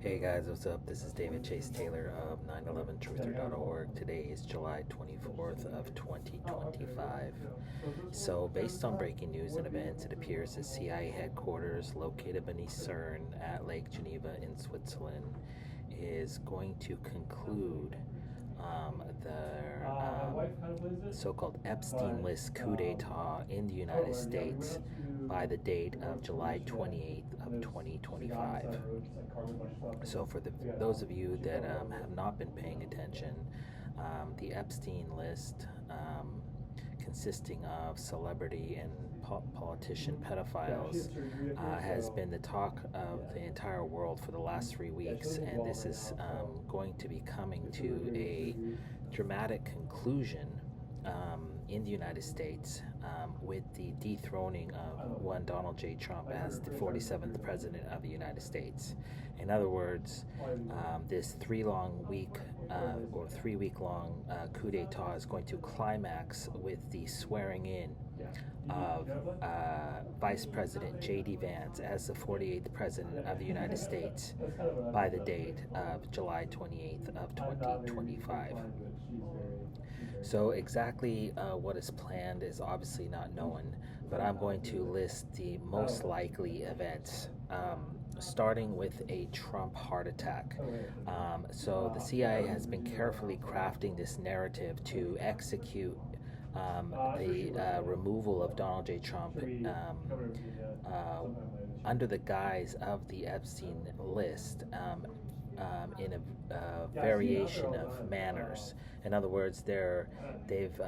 Hey guys, what's up? This is David Chase Taylor of 911truther.org. Today is July 24th of 2025. So, based on breaking news and events, it appears the CIA headquarters located beneath CERN at Lake Geneva in Switzerland is going to conclude the so-called Epstein list coup d'etat in the United States by the date of July 28th of 2025. So for those of you that have not been paying attention, the Epstein list, consisting of celebrity and politician pedophiles, has been the talk of the entire world for the last 3 weeks, and this is going to be coming to a dramatic conclusion in the United States with the dethroning of one Donald J. Trump as the 47th President of the United States. In other words, this 3-week long coup d'etat is going to climax with the swearing in of Vice President J.D. Vance as the 48th President of the United States by the date of July 28th of 2025. So exactly what is planned is obviously not known, but I'm going to list the most likely events, starting with a Trump heart attack. So the CIA has been carefully crafting this narrative to execute the removal of Donald J. Trump under the guise of the Epstein list, in a variation of manners. In other words, they've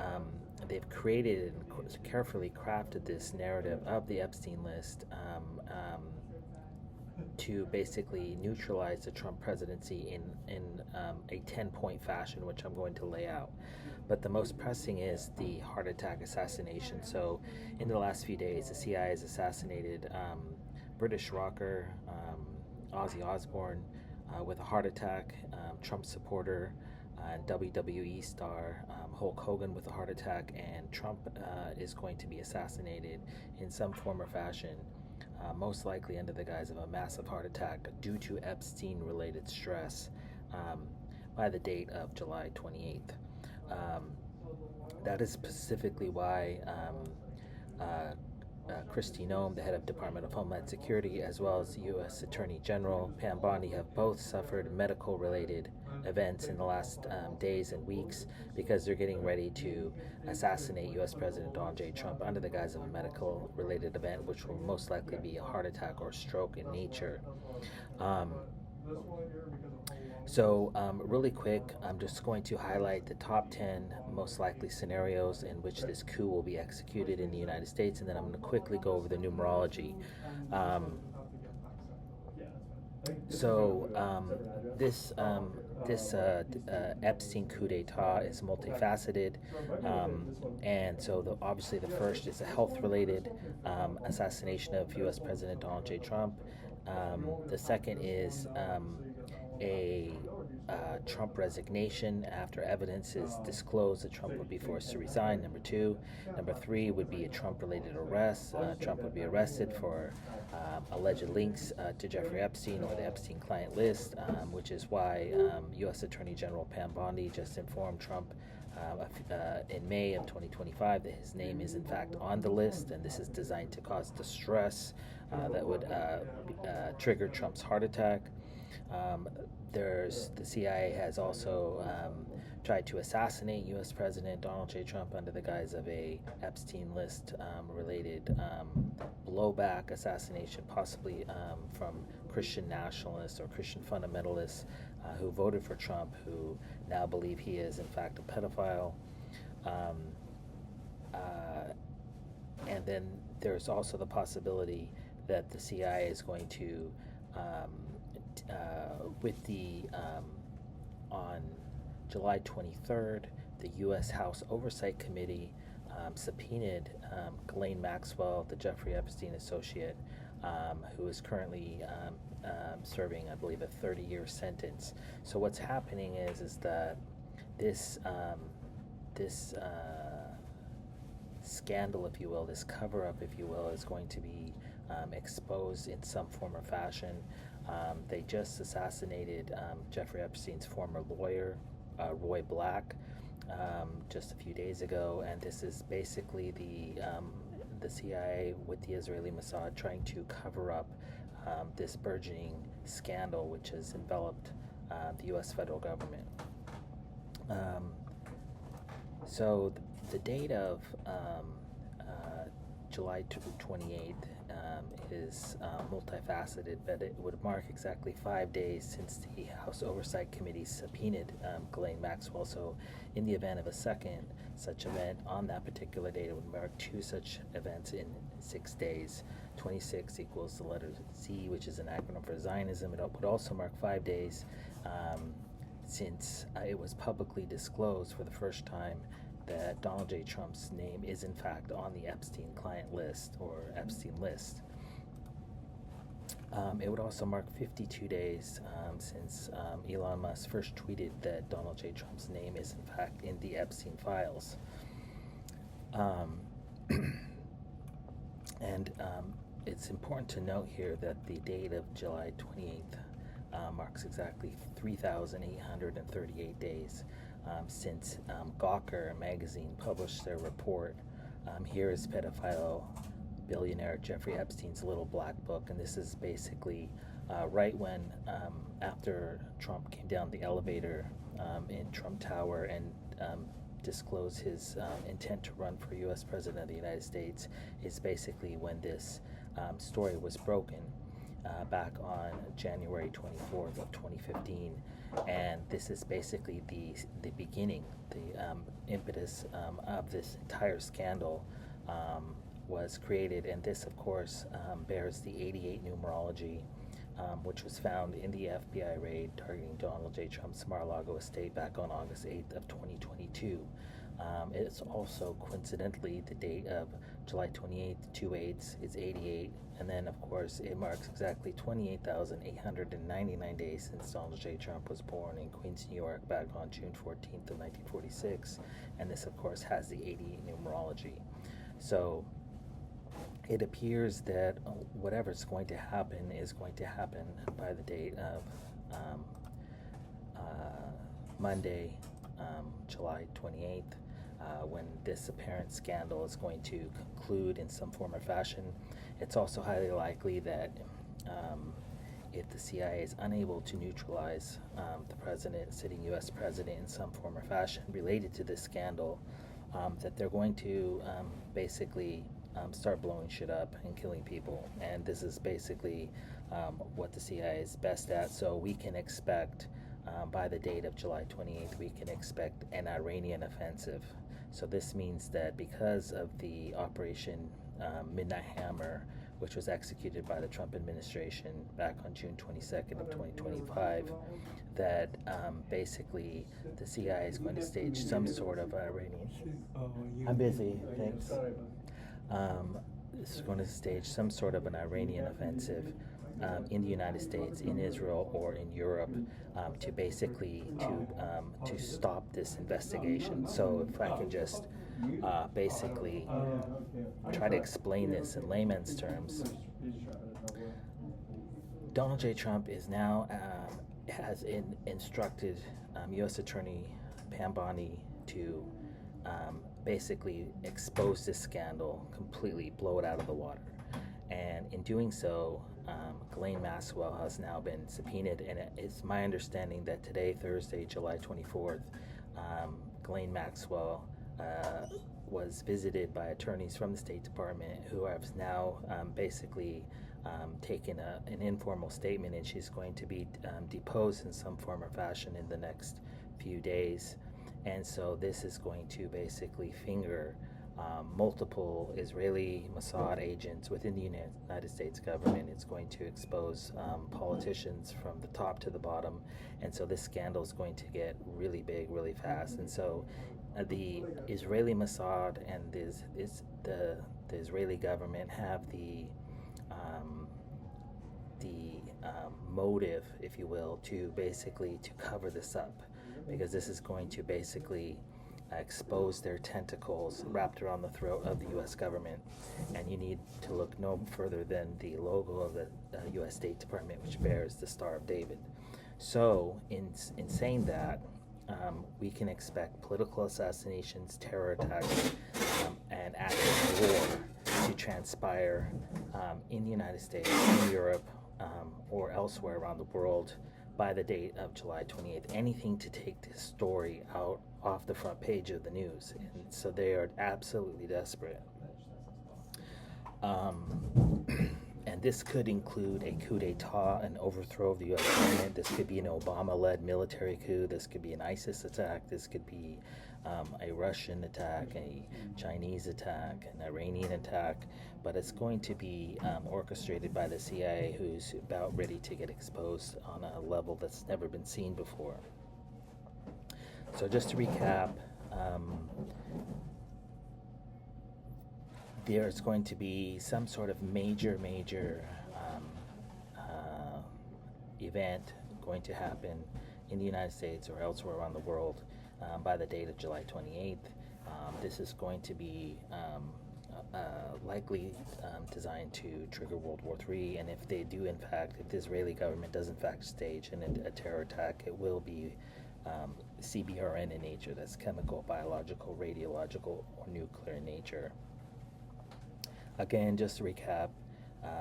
created and carefully crafted this narrative of the Epstein list to basically neutralize the Trump presidency in a 10-point fashion, which I'm going to lay out. But the most pressing is the heart attack assassination. So in the last few days, the CIA has assassinated British rocker Ozzy Osbourne with a heart attack, Trump supporter and WWE star Hulk Hogan with a heart attack, and Trump is going to be assassinated in some form or fashion, most likely under the guise of a massive heart attack due to Epstein-related stress, by the date of July 28th. That is specifically why Kristi Noem, the head of Department of Homeland Security, as well as the U.S. Attorney General Pam Bondi, have both suffered medical-related events in the last days and weeks because they're getting ready to assassinate U.S. President Donald J. Trump under the guise of a medical-related event, which will most likely be a heart attack or stroke in nature. So really quick, I'm just going to highlight the top 10 most likely scenarios in which this coup will be executed in the United States, and then I'm going to quickly go over the numerology. This Epstein coup d'etat is multifaceted, and so obviously the first is a health-related assassination of U.S. President Donald J. Trump. The second is a Trump resignation after evidence is disclosed that Trump would be forced to resign. Number 3 would be a Trump-related arrest. Trump would be arrested for alleged links to Jeffrey Epstein or the Epstein client list, which is why U.S. Attorney General Pam Bondi just informed Trump in May of 2025 that his name is in fact on the list, and this is designed to cause distress that would trigger Trump's heart attack. The CIA has also tried to assassinate U.S. President Donald J. Trump under the guise of a Epstein list related blowback assassination, possibly from Christian nationalists or Christian fundamentalists who voted for Trump, who now believe he is in fact a pedophile. And then there's also the possibility that the CIA is going to on July 23rd, the U.S. House Oversight Committee subpoenaed Ghislaine Maxwell, the Jeffrey Epstein associate, who is currently serving, I believe, a 30-year sentence. So what's happening is that this scandal, if you will, this cover-up, if you will, is going to be exposed in some form or fashion. They just assassinated Jeffrey Epstein's former lawyer, Roy Black, just a few days ago, and this is basically the CIA with the Israeli Mossad trying to cover up this burgeoning scandal which has enveloped the U.S. federal government. So the date of July 28th is multifaceted, but it would mark exactly 5 days since the House Oversight Committee subpoenaed Ghislaine Maxwell. So in the event of a second such event on that particular date, it would mark 2 such events in 6 days. 26 equals the letter Z, which is an acronym for Zionism. It would also mark 5 days since it was publicly disclosed for the first time that Donald J. Trump's name is in fact on the Epstein client list or Epstein list. It would also mark 52 days since Elon Musk first tweeted that Donald J. Trump's name is in fact in the Epstein files. And it's important to note here that the date of July 28th marks exactly 3,838 days since Gawker magazine published their report. Here is pedophile billionaire Jeffrey Epstein's little black book, and this is basically right when after Trump came down the elevator in Trump Tower and disclosed his intent to run for U.S. President of the United States, is basically when this story was broken back on January 24th of 2015, and this is basically the beginning, the impetus of this entire scandal was created, and this of course bears the 88 numerology, which was found in the FBI raid targeting Donald J. Trump's Mar-a-Lago estate back on August 8th of 2022. It's also coincidentally the date of July 28th, 2/8 is 88, and then of course it marks exactly 28,899 days since Donald J. Trump was born in Queens, New York back on June 14th of 1946, and this of course has the 88 numerology. So it appears that whatever's going to happen is going to happen by the date of Monday, July 28th, when this apparent scandal is going to conclude in some form or fashion. It's also highly likely that if the CIA is unable to neutralize the president, sitting U.S. president, in some form or fashion related to this scandal, that they're going to basically start blowing shit up and killing people. And this is basically what the CIA is best at. So we can expect by the date of July 28th, we can expect an Iranian offensive. So this means that because of the Operation Midnight Hammer, which was executed by the Trump administration back on June 22nd of 2025, that basically the CIA is going to stage some sort of Iranian... I'm busy, thanks. Is going to stage some sort of an Iranian offensive in the United States, in Israel, or in Europe to basically to stop this investigation. So if I can just basically try to explain this in layman's terms, Donald J. Trump is now has instructed U.S. Attorney Pam Bondi to basically expose this scandal completely, blow it out of the water. And in doing so, Ghislaine Maxwell has now been subpoenaed, and it's my understanding that today, Thursday, July 24th, Ghislaine Maxwell was visited by attorneys from the State Department who have now basically taken an informal statement, and she's going to be deposed in some form or fashion in the next few days. And so this is going to basically finger multiple Israeli Mossad agents within the United States government. It's going to expose politicians from the top to the bottom. And so this scandal is going to get really big, really fast. And so the Israeli Mossad and the Israeli government have the motive, if you will, to basically to cover this up, because this is going to basically expose their tentacles wrapped around the throat of the U.S. government. And you need to look no further than the logo of the U.S. State Department, which bears the Star of David. So, in saying that, we can expect political assassinations, terror attacks, and acts of war to transpire in the United States, in Europe, or elsewhere around the world by the date of July 28th. Anything to take this story out off the front page of the news. And so they are absolutely desperate. And this could include a coup d'etat, an overthrow of the U.S. government. This could be an Obama-led military coup. This could be an ISIS attack. This could be a Russian attack, a Chinese attack, an Iranian attack. But it's going to be orchestrated by the CIA, who's about ready to get exposed on a level that's never been seen before. So just to recap, there's going to be some sort of major event going to happen in the United States or elsewhere around the world by the date of July 28th. This is going to be likely designed to trigger World War III, and if they do, in fact, if the Israeli government does in fact stage a terror attack, it will be CBRN in nature. That's chemical, biological, radiological, or nuclear in nature. Again, just to recap,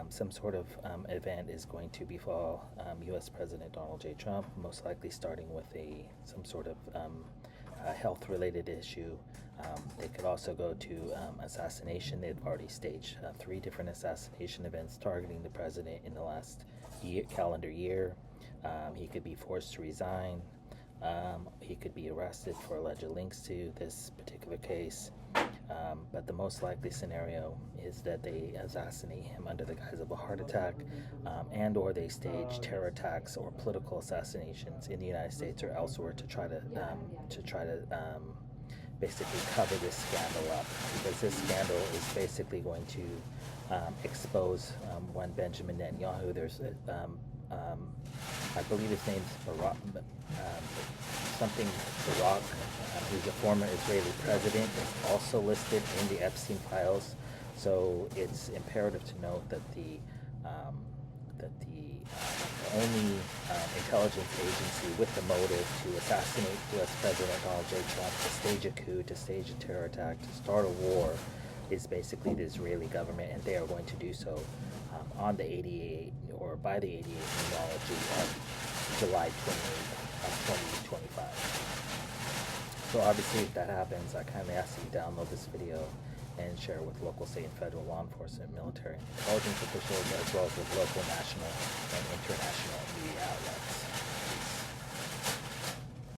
some sort of event is going to befall U.S. President Donald J. Trump, most likely starting with some sort of health-related issue. They could also go to assassination. They've already staged 3 different assassination events targeting the president in the last calendar year. He could be forced to resign. He could be arrested for alleged links to this particular case. But the most likely scenario is that they assassinate him under the guise of a heart attack, and or they stage terror attacks or political assassinations in the United States or elsewhere to try to basically cover this scandal up, because this scandal is basically going to expose one Benjamin Netanyahu. There's I believe his name's Barak, who's a former Israeli president, is also listed in the Epstein files. So it's imperative to note that the only intelligence agency with the motive to assassinate U.S. President Donald J. Trump, to stage a coup, to stage a terror attack, to start a war, is basically the Israeli government, and they are going to do so on the 88 or by the 88th anniversary of July 28th of 2025. So obviously, if that happens, I kindly ask that you download this video and share it with local, state, and federal law enforcement, military, and intelligence officials, as well as with local, national, and international